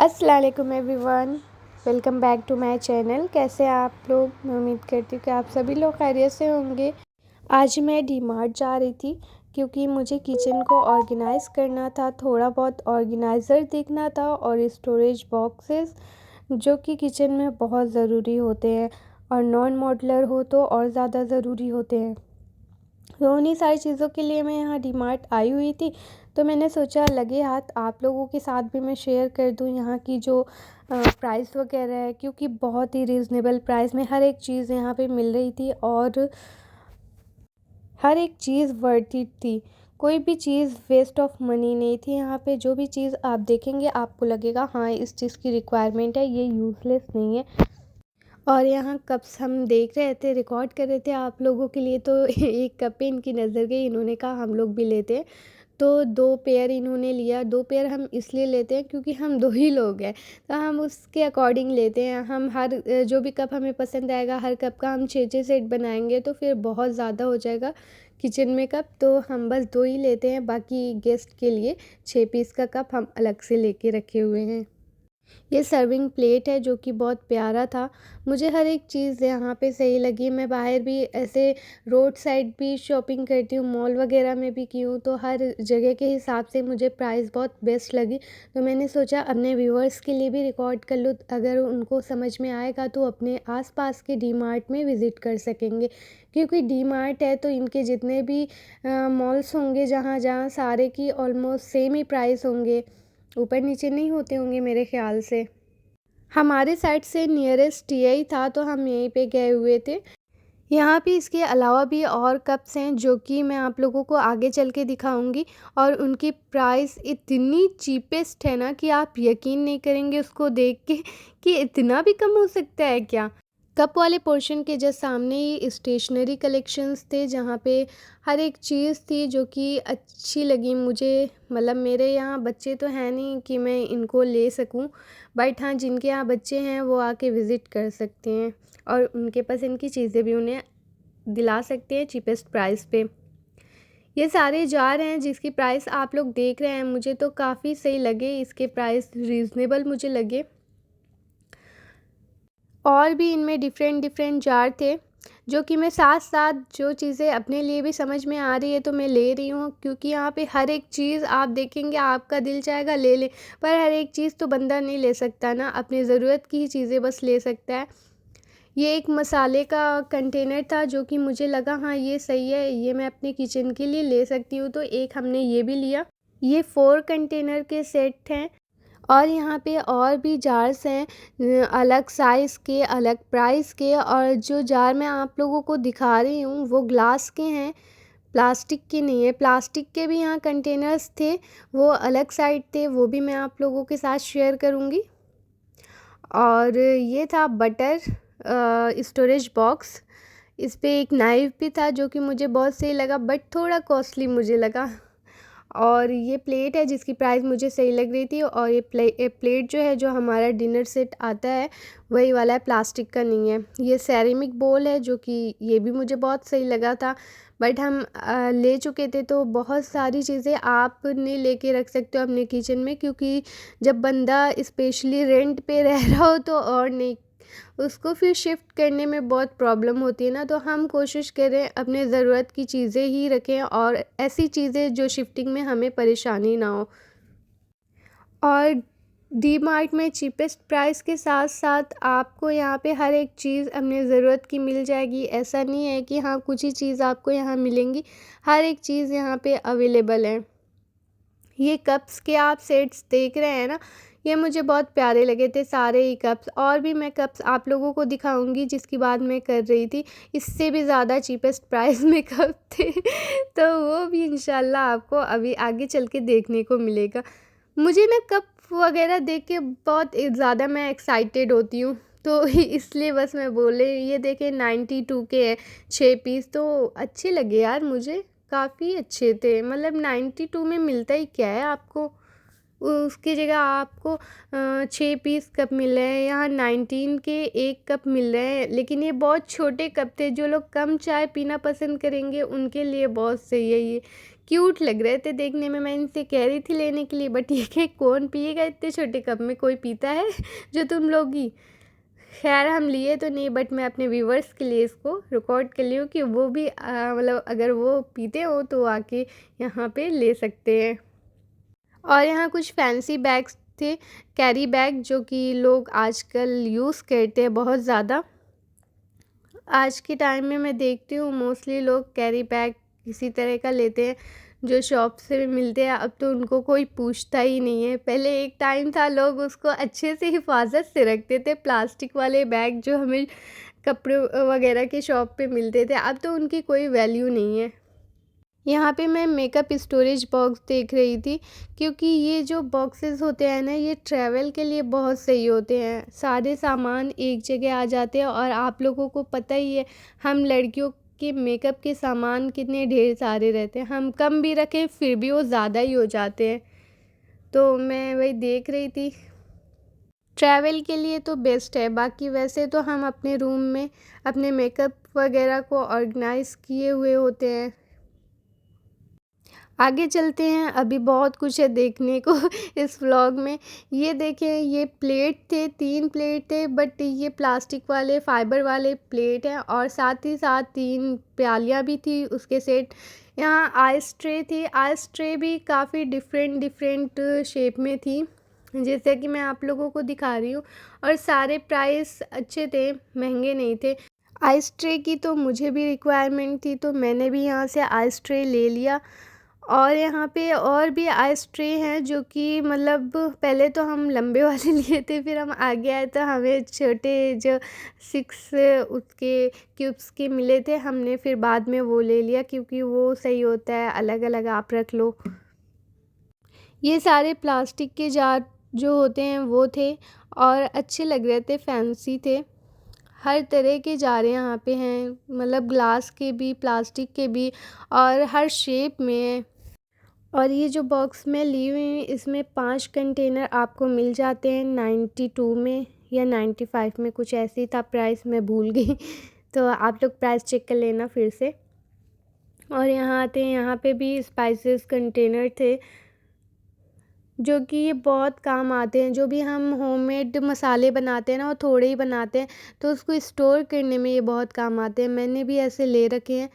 अस्सलाम वालेकुम everyone, welcome back to my channel. कैसे हैं आप लोग? मैं उम्मीद करती हूँ कि आप सभी लोग खैरियत से होंगे। आज मैं डीमार्ट जा रही थी क्योंकि मुझे किचन को ऑर्गेनाइज़ करना था, थोड़ा बहुत ऑर्गेनाइज़र देखना था और स्टोरेज बॉक्सेस जो कि किचन में बहुत ज़रूरी होते हैं और नॉन मॉड्यूलर हो तो और ज़्यादा ज़रूरी होते हैं। तो उन्हीं सारी चीज़ों के लिए मैं यहाँ डीमार्ट आई हुई थी, तो मैंने सोचा लगे हाथ आप लोगों के साथ भी मैं शेयर कर दूँ यहाँ की जो प्राइस वगैरह है, क्योंकि बहुत ही रीज़नेबल प्राइस में हर एक चीज़ यहाँ पे मिल रही थी और हर एक चीज़ वर्थ इट थी। कोई भी चीज़ वेस्ट ऑफ मनी नहीं थी यहाँ पे। जो भी चीज़ आप देखेंगे आपको लगेगा हाँ इस चीज़ की रिक्वायरमेंट है, ये यूज़लेस नहीं है। और यहाँ कप्स हम देख रहे थे, रिकॉर्ड कर रहे थे आप लोगों के लिए, तो एक कप पे इनकी नज़र गई, इन्होंने कहा हम लोग भी लेते हैं। तो 2 पेयर इन्होंने लिया। 2 पेयर हम इसलिए लेते हैं क्योंकि हम 2 ही लोग हैं, तो हम उसके अकॉर्डिंग लेते हैं। हम हर जो भी कप हमें पसंद आएगा, हर कप का हम 6-6 सेट बनाएंगे तो फिर बहुत ज़्यादा हो जाएगा किचन में कप, तो हम बस 2 ही लेते हैं। बाकी गेस्ट के लिए 6 पीस का कप हम अलग से लेके रखे हुए हैं। ये सर्विंग प्लेट है जो कि बहुत प्यारा था। मुझे हर एक चीज़ यहाँ पे सही लगी। मैं बाहर भी ऐसे रोड साइड भी शॉपिंग करती हूँ, मॉल वगैरह में भी की हूँ, तो हर जगह के हिसाब से मुझे प्राइस बहुत बेस्ट लगी। तो मैंने सोचा अपने व्यूअर्स के लिए भी रिकॉर्ड कर लूँ, अगर उनको समझ में आएगा तो अपने आसपास के डीमार्ट में विज़िट कर सकेंगे। क्योंकि डीमार्ट है तो इनके जितने भी मॉल्स होंगे जहाँ जहाँ सारे की ऑलमोस्ट सेम ही प्राइस होंगे, ऊपर नीचे नहीं होते होंगे मेरे ख़्याल से। हमारे साइड से नियरेस्ट यही था तो हम यहीं पे गए हुए थे। यहाँ पे इसके अलावा भी और कप्स हैं जो कि मैं आप लोगों को आगे चल के दिखाऊंगी, और उनकी प्राइस इतनी चीपेस्ट है ना कि आप यकीन नहीं करेंगे उसको देख के कि इतना भी कम हो सकता है क्या। कप वाले पोर्शन के जस्ट सामने ही स्टेशनरी कलेक्शंस थे जहाँ पे हर एक चीज़ थी जो कि अच्छी लगी मुझे। मतलब मेरे यहाँ बच्चे तो हैं नहीं कि मैं इनको ले सकूं, बट हाँ जिनके यहाँ बच्चे हैं वो आके विज़िट कर सकते हैं और उनके पसंद की चीज़ें भी उन्हें दिला सकते हैं चीपेस्ट प्राइस पे। ये सारे जार हैं जिसकी प्राइस आप लोग देख रहे हैं, मुझे तो काफ़ी सही लगे, इसके प्राइस रीज़नेबल मुझे लगे। और भी इनमें डिफरेंट डिफरेंट जार थे जो कि मैं साथ साथ जो चीज़ें अपने लिए भी समझ में आ रही है तो मैं ले रही हूँ, क्योंकि यहाँ पे हर एक चीज़ आप देखेंगे आपका दिल चाहेगा ले ले, पर हर एक चीज़ तो बंदा नहीं ले सकता ना, अपनी ज़रूरत की ही चीज़ें बस ले सकता है। ये एक मसाले का कंटेनर था जो कि मुझे लगा हाँ ये सही है, ये मैं अपने किचन के लिए ले सकती हूँ, तो एक हमने ये भी लिया। ये 4 कंटेनर के सेट हैं और यहाँ पे और भी जार्स हैं अलग साइज़ के, अलग प्राइस के, और जो जार मैं आप लोगों को दिखा रही हूँ वो ग्लास के हैं, प्लास्टिक के नहीं है। प्लास्टिक के भी यहाँ कंटेनर्स थे, वो अलग साइड थे, वो भी मैं आप लोगों के साथ शेयर करूँगी। और ये था बटर स्टोरेज बॉक्स। इस पे एक नाइफ़ भी था जो कि मुझे बहुत सही लगा, बट थोड़ा कॉस्टली मुझे लगा। और ये प्लेट है जिसकी प्राइस मुझे सही लग रही थी, और ये प्लेट जो है जो हमारा डिनर सेट आता है वही वाला है, प्लास्टिक का नहीं है। ये सेरेमिक बोल है जो कि ये भी मुझे बहुत सही लगा था, बट हम ले चुके थे तो बहुत सारी चीज़ें आप नहीं लेके रख सकते हो अपने किचन में, क्योंकि जब बंदा स्पेशली रेंट पे रह रहा हो तो और नहीं, उसको फिर शिफ्ट करने में बहुत प्रॉब्लम होती है ना, तो हम कोशिश करें अपने ज़रूरत की चीज़ें ही रखें और ऐसी चीज़ें जो शिफ्टिंग में हमें परेशानी ना हो। और डी मार्ट में चीपेस्ट प्राइस के साथ साथ आपको यहाँ पे हर एक चीज़ अपने ज़रूरत की मिल जाएगी। ऐसा नहीं है कि हाँ कुछ ही चीज़ आपको यहाँ मिलेंगी, हर एक चीज़ यहाँ पे अवेलेबल है। ये कप्स के आप सेट्स देख रहे हैं ना, ये मुझे बहुत प्यारे लगे थे सारे ही कप्स। और भी मैं कप्स आप लोगों को दिखाऊंगी जिसकी बात मैं कर रही थी, इससे भी ज़्यादा चीपेस्ट प्राइस में कप थे तो वो भी इंशाल्लाह आपको अभी आगे चल के देखने को मिलेगा। मुझे ना कप वगैरह देख के बहुत ज़्यादा मैं एक्साइटेड होती हूँ, तो इसलिए बस मैं बोले ये देखे 92 के है 6 पीस, तो अच्छे लगे यार मुझे, काफ़ी अच्छे थे। मतलब 92 में मिलता ही क्या है आपको, उसकी जगह आपको 6 पीस कप मिल रहे हैं, यहाँ 19 के एक कप मिल रहे हैं, लेकिन ये बहुत छोटे कप थे। जो लोग कम चाय पीना पसंद करेंगे उनके लिए बहुत सही है ये, क्यूट लग रहे थे देखने में। मैं इनसे कह रही थी लेने के लिए, बट ये कि कौन पिएगा इतने छोटे कप में, कोई पीता है जो तुम लोग ही। खैर हम लिए तो नहीं, बट मैं अपने व्यूवर्स के लिए इसको रिकॉर्ड कर ली हूँ कि वो भी मतलब अगर वो पीते हो तो आके यहाँ पे ले सकते हैं। और यहाँ कुछ फैंसी बैग्स थे, कैरी बैग, जो कि लोग आजकल यूज़ करते हैं बहुत ज़्यादा। आज के टाइम में मैं देखती हूँ मोस्टली लोग कैरी बैग इसी तरह का लेते हैं जो शॉप से मिलते हैं। अब तो उनको कोई पूछता ही नहीं है। पहले एक टाइम था लोग उसको अच्छे से हिफाजत से रखते थे, प्लास्टिक वाले बैग जो हमें कपड़े वगैरह के शॉप पे मिलते थे। अब तो उनकी कोई वैल्यू नहीं है। यहाँ पे मैं मेकअप स्टोरेज बॉक्स देख रही थी, क्योंकि ये जो बॉक्सेस होते हैं ना, ये ट्रैवल के लिए बहुत सही होते हैं। सारे सामान एक जगह आ जाते हैं, और आप लोगों को पता ही है हम लड़कियों के मेकअप के सामान कितने ढेर सारे रहते हैं। हम कम भी रखें फिर भी वो ज़्यादा ही हो जाते हैं। तो मैं वही देख रही थी। ट्रैवल के लिए तो बेस्ट है। बाकी वैसे तो हम अपने रूम में अपने मेकअप वगैरह को ऑर्गेनाइज़ किए हुए होते हैं। आगे चलते हैं, अभी बहुत कुछ है देखने को इस व्लॉग में। ये देखें, ये प्लेट थे, 3 प्लेट थे, बट ये प्लास्टिक वाले फाइबर वाले प्लेट हैं, और साथ ही साथ 3 प्यालियाँ भी थी उसके सेट। यहाँ आइस ट्रे थी, आइस ट्रे भी काफ़ी डिफरेंट शेप में थी, जैसे कि मैं आप लोगों को दिखा रही हूँ। और सारे प्राइस अच्छे थे, महंगे नहीं थे। आइस ट्रे की तो मुझे भी रिक्वायरमेंट थी, तो मैंने भी यहाँ से आइस ट्रे ले लिया। और यहाँ पे और भी आइस ट्रे हैं, जो कि मतलब पहले तो हम लंबे वाले लिए थे, फिर हम आगे आए तो हमें छोटे जो 6 उसके क्यूब्स के मिले थे, हमने फिर बाद में वो ले लिया, क्योंकि वो सही होता है, अलग अलग आप रख लो। ये सारे प्लास्टिक के जार जो होते हैं वो थे, और अच्छे लग रहे थे, फैंसी थे। हर तरह के जार यहाँ पे हैं, मतलब ग्लास के भी, प्लास्टिक के भी, और हर शेप में है। और ये जो बॉक्स मैं ली हुई हूँ, इसमें 5 कंटेनर आपको मिल जाते हैं 92 में या 95 में, कुछ ऐसी था प्राइस, मैं भूल गई तो आप लोग प्राइस चेक कर लेना फिर से। और यहाँ आते हैं, यहाँ पे भी स्पाइसेस कंटेनर थे, जो कि ये बहुत काम आते हैं। जो भी हम होममेड मसाले बनाते हैं ना, वो थोड़े ही बनाते हैं, तो उसको स्टोर करने में ये बहुत काम आते हैं। मैंने भी ऐसे ले रखे हैं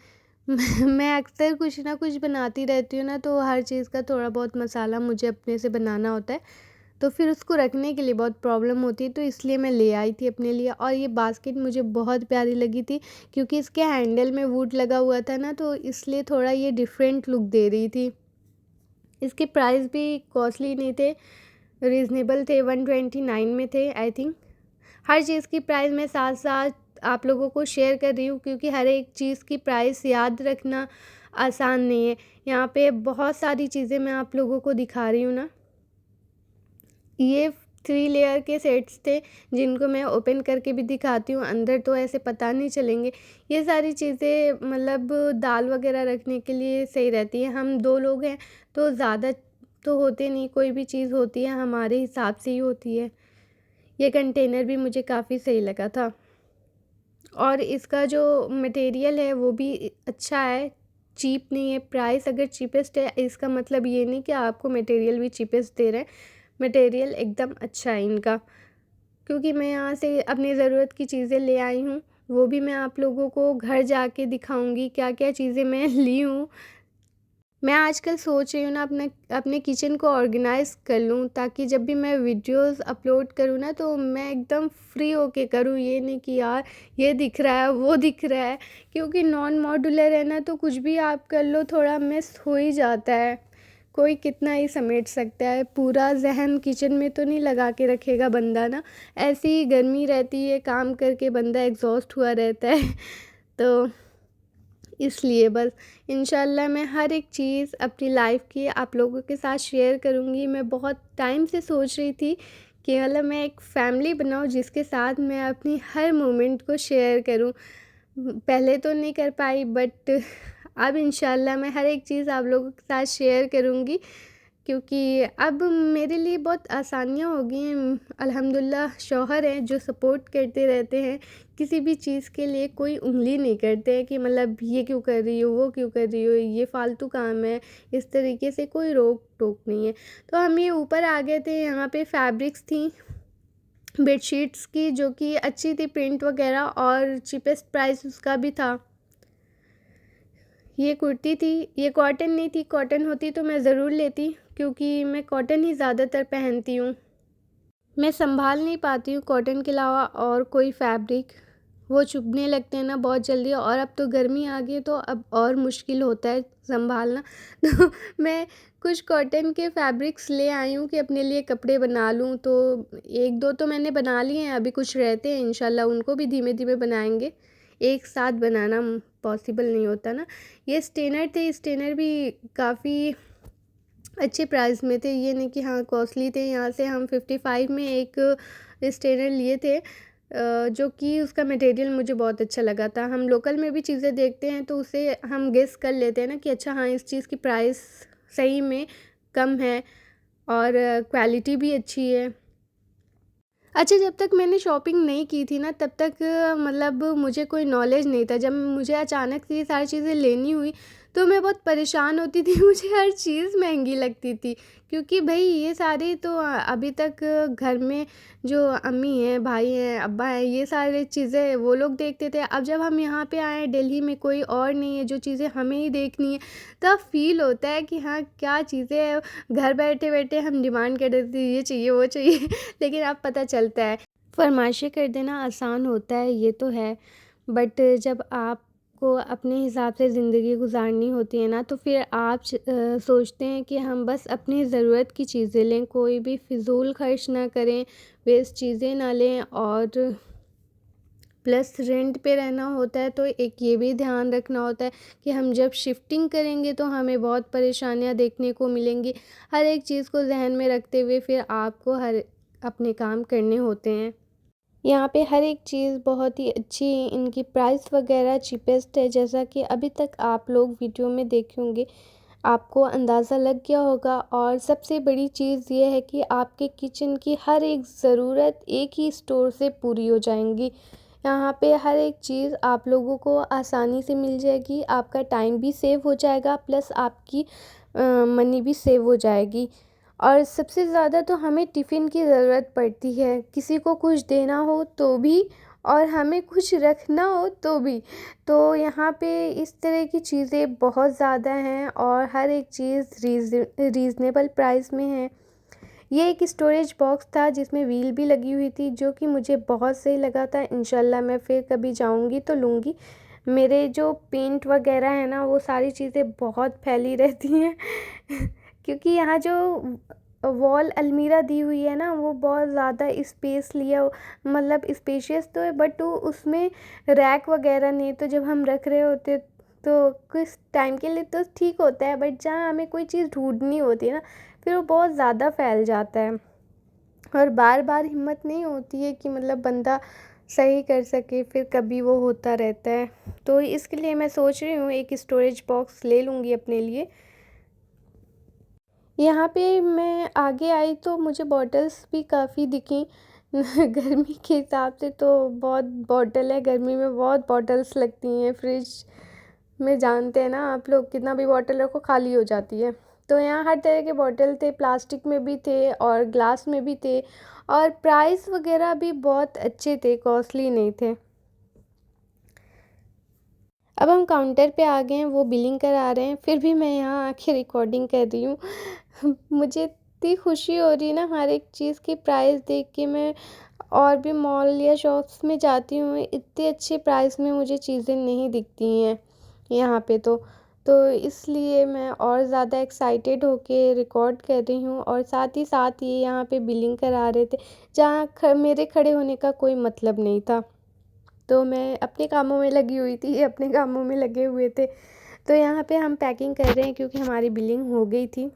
मैं अक्सर कुछ ना कुछ बनाती रहती हूँ ना, तो हर चीज़ का थोड़ा बहुत मसाला मुझे अपने से बनाना होता है, तो फिर उसको रखने के लिए बहुत प्रॉब्लम होती है, तो इसलिए मैं ले आई थी अपने लिए। और ये बास्केट मुझे बहुत प्यारी लगी थी, क्योंकि इसके हैंडल में वुड लगा हुआ था ना, तो इसलिए थोड़ा ये डिफरेंट लुक दे रही थी। इसके प्राइस भी कॉस्टली नहीं थे, रीज़नेबल थे, 129 में थे आई थिंक। हर चीज़ की प्राइस मैं साथ साथ आप लोगों को शेयर कर रही हूँ, क्योंकि हर एक चीज़ की प्राइस याद रखना आसान नहीं है। यहाँ पे बहुत सारी चीज़ें मैं आप लोगों को दिखा रही हूँ ना। ये 3 लेयर के सेट्स थे, जिनको मैं ओपन करके भी दिखाती हूँ, अंदर तो ऐसे पता नहीं चलेंगे। ये सारी चीज़ें मतलब दाल वगैरह रखने के लिए सही रहती है। हम 2 लोग हैं, तो ज़्यादा तो होते नहीं, कोई भी चीज़ होती है हमारे हिसाब से ही होती है। ये कंटेनर भी मुझे काफ़ी सही लगा था, और इसका जो मटेरियल है वो भी अच्छा है, चीप नहीं है। प्राइस अगर चीपेस्ट है, इसका मतलब ये नहीं कि आपको मटेरियल भी चीपेस्ट दे रहे हैं। मटेरियल एकदम अच्छा है इनका, क्योंकि मैं यहाँ से अपनी ज़रूरत की चीज़ें ले आई हूँ, वो भी मैं आप लोगों को घर जाके दिखाऊंगी क्या क्या चीज़ें मैं ली हूँ। मैं आजकल सोच रही हूँ ना अपने किचन को ऑर्गेनाइज़ कर लूँ, ताकि जब भी मैं वीडियोस अपलोड करूँ ना, तो मैं एकदम फ्री होके करूँ, ये नहीं कि यार ये दिख रहा है वो दिख रहा है। क्योंकि नॉन मॉड्यूलर है ना, तो कुछ भी आप कर लो थोड़ा मिस हो ही जाता है। कोई कितना ही समेट सकता है, पूरा जहन किचन में तो नहीं लगा के रखेगा बंदा ना। ऐसी ही गर्मी रहती है, काम करके बंदा एग्जॉस्ट हुआ रहता है तो इसलिए बस इंशाल्लाह मैं हर एक चीज़ अपनी लाइफ की आप लोगों के साथ शेयर करूँगी। मैं बहुत टाइम से सोच रही थी कि मतलब मैं एक फ़ैमिली बनाऊँ, जिसके साथ मैं अपनी हर मोमेंट को शेयर करूँ। पहले तो नहीं कर पाई, बट अब इंशाल्लाह मैं हर एक चीज़ आप लोगों के साथ शेयर करूँगी। क्योंकि अब मेरे लिए बहुत आसानियाँ हो गई हैं। अल्हम्दुलिल्लाह शौहर हैं जो सपोर्ट करते रहते हैं, किसी भी चीज़ के लिए कोई उँगली नहीं करते हैं कि मतलब ये क्यों कर रही हो, वो क्यों कर रही हो, ये फ़ालतू काम है, इस तरीके से कोई रोक-टोक नहीं है। तो हम ये ऊपर आ गए थे, यहाँ पे फैब्रिक्स थी बेडशीट्स की जो कि अच्छी थी, प्रिंट वगैरह, और चीपेस्ट प्राइस उसका भी था। ये कुर्ती थी, ये कॉटन नहीं थी, कॉटन होती तो मैं ज़रूर लेती क्योंकि मैं कॉटन ही ज़्यादातर पहनती हूँ। मैं संभाल नहीं पाती हूँ कॉटन के अलावा और कोई फैब्रिक, वो चुभने लगते हैं ना बहुत जल्दी, और अब तो गर्मी आ गई है तो अब और मुश्किल होता है संभालना। तो मैं कुछ कॉटन के फैब्रिक्स ले आई हूँ कि अपने लिए कपड़े बना लूँ। तो एक दो तो मैंने बना लिए हैं, अभी कुछ रहते हैं, इंशाल्लाह उनको भी धीमे धीमे बनाएंगे। एक साथ बनाना पॉसिबल नहीं होता ना। ये स्टेनर थे, स्टेनर भी काफ़ी अच्छे प्राइस में थे, ये नहीं कि हाँ कॉस्टली थे। यहाँ से हम 55 में एक स्टेनर लिए थे, जो कि उसका मटेरियल मुझे बहुत अच्छा लगा था। हम लोकल में भी चीज़ें देखते हैं तो उसे हम गेस कर लेते हैं ना कि अच्छा हाँ इस चीज़ की प्राइस सही में कम है और क्वालिटी भी अच्छी है। अच्छा, जब तक मैंने शॉपिंग नहीं की थी ना तब तक मतलब मुझे कोई नॉलेज नहीं था। जब मुझे अचानक से ये सारी चीज़ें लेनी हुई तो मैं बहुत परेशान होती थी। मुझे हर चीज़ महंगी लगती थी क्योंकि भाई ये सारे तो अभी तक घर में जो अम्मी हैं, भाई हैं, अब्बा हैं, ये सारी चीज़ें वो लोग देखते थे। अब जब हम यहाँ पे आए हैं दिल्ली में, कोई और नहीं है, जो चीज़ें हमें ही देखनी है, तब फील होता है कि हाँ क्या चीज़ें हैं। घर बैठे बैठे हम डिमांड कर देते थे ये चाहिए वो चाहिए लेकिन अब पता चलता है फरमाइशें कर देना आसान होता है, ये तो है। बट जब आपको अपने हिसाब से ज़िंदगी गुजारनी होती है ना तो फिर आप सोचते हैं कि हम बस अपनी ज़रूरत की चीज़ें लें, कोई भी फ़िज़ूल खर्च ना करें, वेस्ट चीज़ें ना लें। और प्लस रेंट पे रहना होता है तो एक ये भी ध्यान रखना होता है कि हम जब शिफ्टिंग करेंगे तो हमें बहुत परेशानियां देखने को मिलेंगी। हर एक चीज़ को जहन में रखते हुए फिर आपको हर अपने काम करने होते हैं। यहाँ पे हर एक चीज़ बहुत ही अच्छी, इनकी प्राइस वगैरह चीपेस्ट है। जैसा कि अभी तक आप लोग वीडियो में देखे होंगे, आपको अंदाज़ा लग गया होगा। और सबसे बड़ी चीज़ ये है कि आपके किचन की हर एक ज़रूरत एक ही स्टोर से पूरी हो जाएंगी। यहाँ पे हर एक चीज़ आप लोगों को आसानी से मिल जाएगी, आपका टाइम भी सेव हो जाएगा, प्लस आपकी मनी भी सेव हो जाएगी। और सबसे ज़्यादा तो हमें टिफ़िन की ज़रूरत पड़ती है, किसी को कुछ देना हो तो भी, और हमें कुछ रखना हो तो भी। तो यहाँ पे इस तरह की चीज़ें बहुत ज़्यादा हैं और हर एक चीज़ रीज़नेबल प्राइस में है। ये एक स्टोरेज बॉक्स था जिसमें व्हील भी लगी हुई थी, जो कि मुझे बहुत सही लगा था। इंशाल्लाह मैं फिर कभी जाऊंगी तो लूँगी। मेरे जो पेंट वगैरह है ना वो सारी चीज़ें बहुत फैली रहती हैं क्योंकि यहाँ जो वॉल अलमीरा दी हुई है ना वो बहुत ज़्यादा स्पेस लिया, मतलब स्पेशियस तो है बट वो उसमें रैक वगैरह नहीं, तो जब हम रख रहे होते तो कुछ टाइम के लिए तो ठीक होता है, बट जहाँ हमें कोई चीज़ ढूंढनी होती है ना फिर वो बहुत ज़्यादा फैल जाता है और बार बार हिम्मत नहीं होती है कि मतलब बंदा सही कर सके, फिर कभी वो होता रहता है। तो इसके लिए मैं सोच रही हूँ एक स्टोरेज बॉक्स ले लूँगी अपने लिए। यहाँ पे मैं आगे आई तो मुझे बॉटल्स भी काफ़ी दिखी गर्मी के हिसाब से तो बहुत बॉटल है, गर्मी में बहुत बॉटल्स लगती हैं। फ्रिज में जानते हैं ना आप लोग, कितना भी बॉटल रखो खाली हो जाती है। तो यहाँ हर तरह के बॉटल थे, प्लास्टिक में भी थे और ग्लास में भी थे, और प्राइस वगैरह भी बहुत अच्छे थे, कॉस्टली नहीं थे। अब हम काउंटर पे आ गए हैं, वो बिलिंग करा रहे हैं, फिर भी मैं यहाँ आके रिकॉर्डिंग कर रही हूँ मुझे इतनी खुशी हो रही है ना हर एक चीज़ की प्राइस देख के। मैं और भी मॉल या शॉप्स में जाती हूँ, इतने अच्छे प्राइस में मुझे चीज़ें नहीं दिखती हैं यहाँ पे तो इसलिए मैं और ज़्यादा एक्साइटेड होके रिकॉर्ड कर रही हूँ। और साथ ही साथ ये यहाँ पे बिलिंग करा रहे थे जहाँ मेरे खड़े होने का कोई मतलब नहीं था। तो मैं अपने कामों में लगी हुई थी, ये अपने कामों में लगे हुए थे। तो यहाँ पे हम पैकिंग कर रहे हैं क्योंकि हमारी बिलिंग हो गई थी।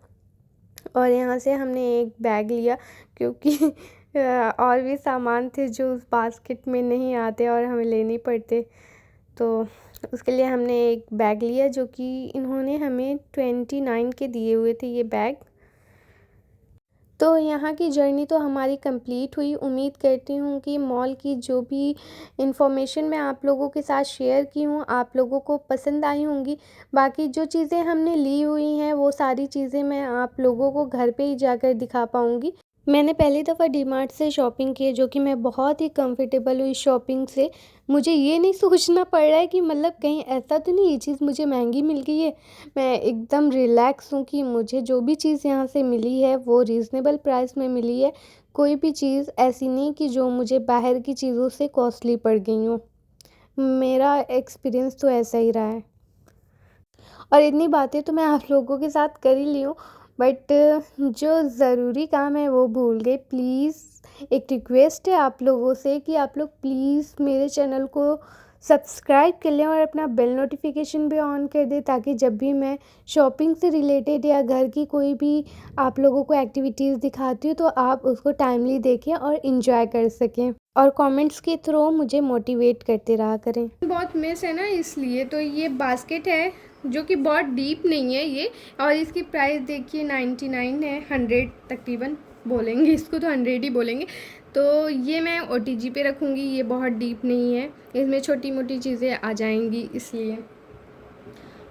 और यहाँ से हमने एक बैग लिया क्योंकि और भी सामान थे जो उस बास्केट में नहीं आते और हमें लेने पड़ते। तो उसके लिए हमने एक बैग लिया जो कि इन्होंने हमें 29 के दिए हुए थे ये बैग। तो यहाँ की जर्नी तो हमारी कंप्लीट हुई। उम्मीद करती हूँ कि मॉल की जो भी इंफॉर्मेशन मैं आप लोगों के साथ शेयर की हूँ आप लोगों को पसंद आई होंगी। बाकी जो चीज़ें हमने ली हुई हैं वो सारी चीज़ें मैं आप लोगों को घर पे ही जाकर दिखा पाऊँगी। मैंने पहली दफ़ा डीमार्ट से शॉपिंग की है, जो कि मैं बहुत ही कंफर्टेबल हुई शॉपिंग से। मुझे ये नहीं सोचना पड़ रहा है कि मतलब कहीं ऐसा तो नहीं ये चीज़ मुझे महंगी मिल गई है। मैं एकदम रिलैक्स हूँ कि मुझे जो भी चीज़ यहाँ से मिली है वो रीज़नेबल प्राइस में मिली है। कोई भी चीज़ ऐसी नहीं कि जो मुझे बाहर की चीज़ों से कॉस्टली पड़ गई हो। मेरा एक्सपीरियंस तो ऐसा ही रहा है। और इतनी बातें तो मैं आप लोगों के साथ कर ही ली हूँ, बट जो ज़रूरी काम है वो भूल गई। प्लीज़ एक रिक्वेस्ट है आप लोगों से कि आप लोग प्लीज़ मेरे चैनल को सब्सक्राइब कर लें और अपना बेल नोटिफिकेशन भी ऑन कर दें, ताकि जब भी मैं शॉपिंग से रिलेटेड या घर की कोई भी आप लोगों को एक्टिविटीज़ दिखाती हूँ तो आप उसको टाइमली देखें और इन्जॉय कर सकें, और कमेंट्स के थ्रू मुझे मोटिवेट करते रहा करें। बहुत मिस है ना, इसलिए तो ये बास्केट है जो कि बहुत डीप नहीं है ये, और इसकी प्राइस देखिए 99 है। 100 तकरीबन बोलेंगे इसको, तो 100 ही बोलेंगे। तो ये मैं OTG पे रखूँगी, ये बहुत डीप नहीं है, इसमें छोटी मोटी चीज़ें आ जाएंगी इसलिए।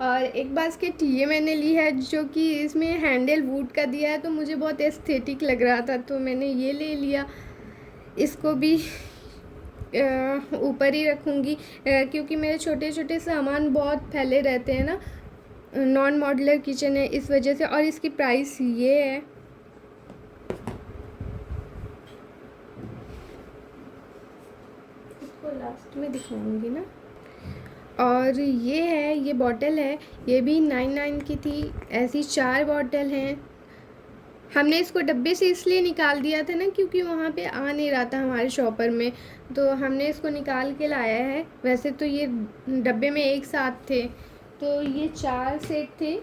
और एक बास्केट ये मैंने ली है जो कि इसमें हैंडल वुड का दिया है, तो मुझे बहुत एस्थेटिक लग रहा था तो मैंने ये ले लिया। इसको भी ऊपर ही रखूँगी क्योंकि मेरे छोटे छोटे सामान बहुत फैले रहते हैं ना। नॉन मॉड्यूलर किचन है इस वजह से। और इसकी प्राइस ये है, इसको लास्ट में दिखाऊंगी ना। और ये है, ये बॉटल है, ये भी 99 की थी। ऐसी 4 बॉटल हैं। हमने इसको डब्बे से इसलिए निकाल दिया था ना क्योंकि वहाँ पे आ नहीं रहा था हमारे शॉपर में, तो हमने इसको निकाल के लाया है। वैसे तो ये डब्बे में एक साथ थे, तो ये 4 सेट थे।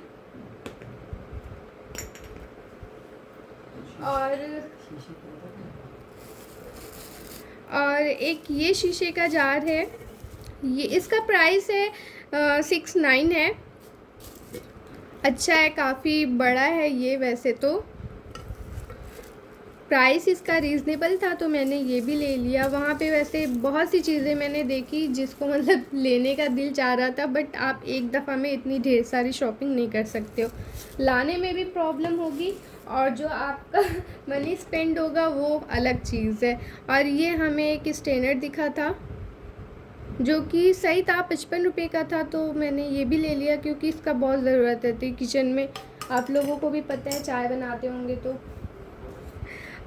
और एक ये शीशे का जार है, ये इसका प्राइस है 69 है। अच्छा है, काफ़ी बड़ा है ये। वैसे तो प्राइस इसका रीज़नेबल था तो मैंने ये भी ले लिया। वहाँ पे वैसे बहुत सी चीज़ें मैंने देखी जिसको मतलब लेने का दिल चाह रहा था, बट आप एक दफ़ा में इतनी ढेर सारी शॉपिंग नहीं कर सकते हो, लाने में भी प्रॉब्लम होगी और जो आपका मनी स्पेंड होगा वो अलग चीज़ है। और ये हमें एक स्टेनर दिखा था जो कि सही था, 55 रुपये का था, तो मैंने ये भी ले लिया क्योंकि इसका बहुत ज़रूरत है किचन में। आप लोगों को भी पता है चाय बनाते होंगे तो।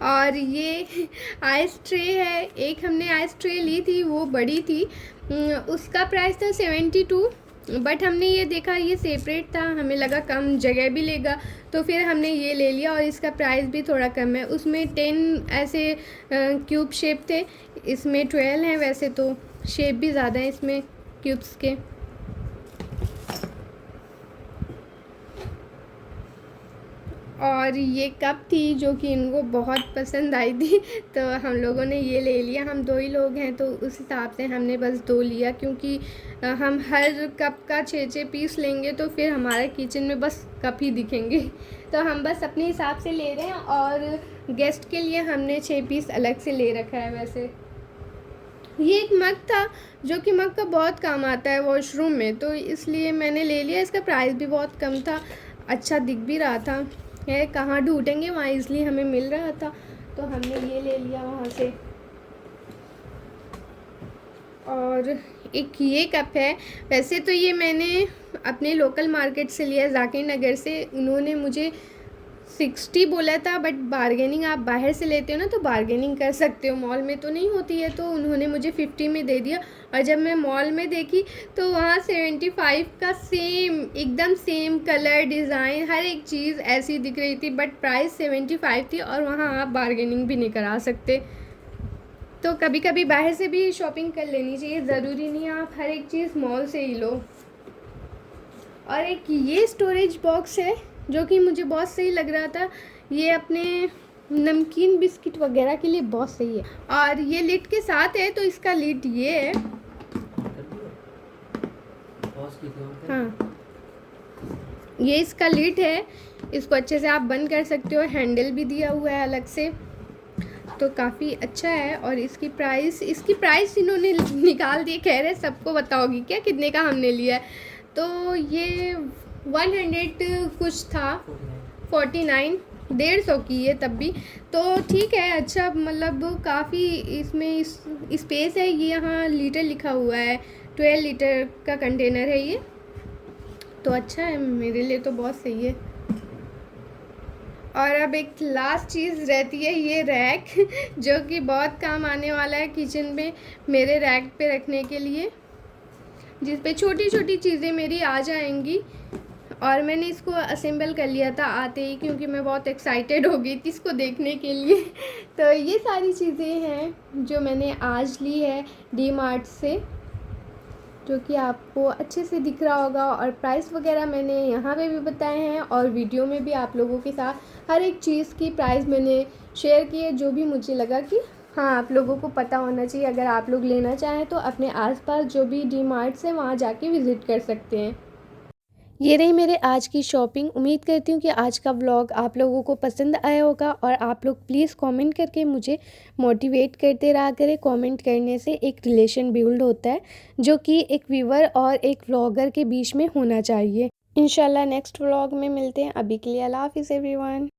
और ये आइस ट्रे है, एक हमने आइस ट्रे ली थी वो बड़ी थी, उसका प्राइस था 72, बट हमने ये देखा ये सेपरेट था, हमें लगा कम जगह भी लेगा तो फिर हमने ये ले लिया। और इसका प्राइस भी थोड़ा कम है, उसमें 10 ऐसे क्यूब शेप थे, इसमें 12 हैं। वैसे तो शेप भी ज़्यादा है इसमें क्यूब्स के। और ये कप थी जो कि इनको बहुत पसंद आई थी तो हम लोगों ने ये ले लिया। हम 2 ही लोग हैं तो उस हिसाब से हमने बस 2 लिया, क्योंकि हम हर कप का 6-6 पीस लेंगे तो फिर हमारे किचन में बस कप ही दिखेंगे। तो हम बस अपने हिसाब से ले रहे हैं, और गेस्ट के लिए हमने 6 पीस अलग से ले रखा है। वैसे ये एक मग था जो कि मग का बहुत काम आता है वॉशरूम में, तो इसलिए मैंने ले लिया। इसका प्राइस भी बहुत कम था, अच्छा दिख भी रहा था, है कहाँ ढूंढेंगे वहाँ इसलिए हमें मिल रहा था तो हमने ये ले लिया वहाँ से। और एक ये कप है, वैसे तो ये मैंने अपने लोकल मार्केट से लिया, जाकिर नगर से। उन्होंने मुझे 60 बोला था, बट बारगेनिंग आप बाहर से लेते हो ना तो बारगेनिंग कर सकते हो, मॉल में तो नहीं होती है, तो उन्होंने मुझे 50 में दे दिया। और जब मैं मॉल में देखी तो वहाँ 75 का सेम, एकदम सेम कलर डिज़ाइन हर एक चीज़ ऐसी दिख रही थी, बट प्राइस 75 थी और वहाँ आप बारगेनिंग भी नहीं करा सकते। तो कभी कभी बाहर से भी शॉपिंग कर लेनी चाहिए, ज़रूरी नहीं आप हर एक चीज़ मॉल से ही लो। और एक ये स्टोरेज बॉक्स है जो कि मुझे बहुत सही लग रहा था, ये अपने नमकीन बिस्किट वगैरह के लिए बहुत सही है। और ये लिड के साथ है, तो इसका लिड ये है। हाँ, ये इसका लिड है, इसको अच्छे से आप बंद कर सकते हो, हैंडल भी दिया हुआ है अलग से, तो काफ़ी अच्छा है। और इसकी प्राइस इन्होंने निकाल दी, कह रहे सबको बताओगी क्या कितने का हमने लिया है। तो ये 100 कुछ था, 49, 150 की है तब भी, तो ठीक है, अच्छा, मतलब काफ़ी इसमें स्पेस है। ये यहाँ लीटर लिखा हुआ है, 12 लीटर का कंटेनर है ये, तो अच्छा है, मेरे लिए तो बहुत सही है। और अब एक लास्ट चीज़ रहती है ये रैक जो कि बहुत काम आने वाला है किचन में, मेरे रैक पे रखने के लिए, जिस पे छोटी छोटी चीज़ें मेरी आ जाएंगी। और मैंने इसको असेंबल कर लिया था आते ही, क्योंकि मैं बहुत एक्साइटेड हो गई थी इसको देखने के लिए तो ये सारी चीज़ें हैं जो मैंने आज ली है डी मार्ट से, जो कि आपको अच्छे से दिख रहा होगा। और प्राइस वगैरह मैंने यहाँ पे भी बताए हैं, और वीडियो में भी आप लोगों के साथ हर एक चीज़ की प्राइस मैंने शेयर की है, जो भी मुझे लगा कि हाँ आप लोगों को पता होना चाहिए। अगर आप लोग लेना चाहें तो अपने आसपास जो भी डी मार्ट्स हैं वहाँ जाके विज़िट कर सकते हैं। ये रही मेरे आज की शॉपिंग। उम्मीद करती हूँ कि आज का व्लॉग आप लोगों को पसंद आया होगा, और आप लोग प्लीज़ कमेंट करके मुझे मोटिवेट करते रहा करें। कमेंट करने से एक रिलेशन बिल्ड होता है, जो कि एक व्यूअर और एक व्लॉगर के बीच में होना चाहिए। इंशाल्लाह नेक्स्ट व्लॉग में मिलते हैं। अभी के लिए अल्लाह हाफिज़ एवरीवन।